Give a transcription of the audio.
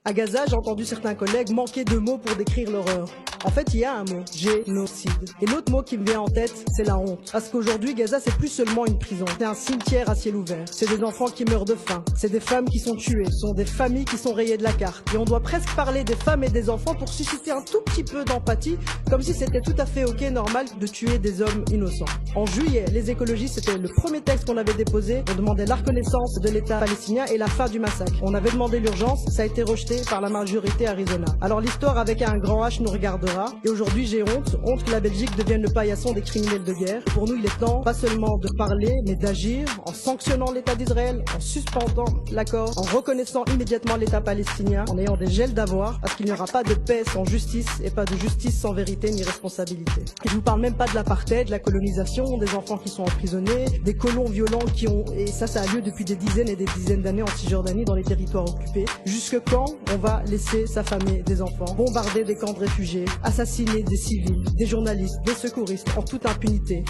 À Gaza, j'ai entendu certains collègues manquer de mots pour décrire l'horreur. En fait, il y a un mot, génocide. Et l'autre mot qui me vient en tête, c'est la honte. Parce qu'aujourd'hui, Gaza, c'est plus seulement une prison. C'est un cimetière à ciel ouvert. C'est des enfants qui meurent de faim. C'est des femmes qui sont tuées. Ce sont des familles qui sont rayées de la carte. Et on doit presque parler des femmes et des enfants pour susciter un tout petit peu d'empathie, comme si c'était tout à fait ok, normal de tuer des hommes innocents. En juillet, les écologistes, c'était le premier texte qu'on avait déposé. On demandait la reconnaissance de l'État palestinien et la fin du massacre. On avait demandé l'urgence, ça a été rejeté par la majorité Arizona. Alors l'histoire avec un grand H nous regardera. Et aujourd'hui, j'ai honte que la Belgique devienne le paillasson des criminels de guerre. Pour nous, il est temps, pas seulement de parler, mais d'agir en sanctionnant l'État d'Israël, en suspendant l'accord, en reconnaissant immédiatement l'État palestinien, en ayant des gels d'avoir, parce qu'il n'y aura pas de paix sans justice et pas de justice sans vérité ni responsabilité. Et je vous parle même pas de l'apartheid, de la colonisation, des enfants qui sont emprisonnés, des colons violents qui ont, et ça a lieu depuis des dizaines et des dizaines d'années en Cisjordanie dans les territoires occupés. Jusque quand on va laisser s'affamer des enfants, bombarder des camps de réfugiés, assassiner des civils, des journalistes, des secouristes en toute impunité?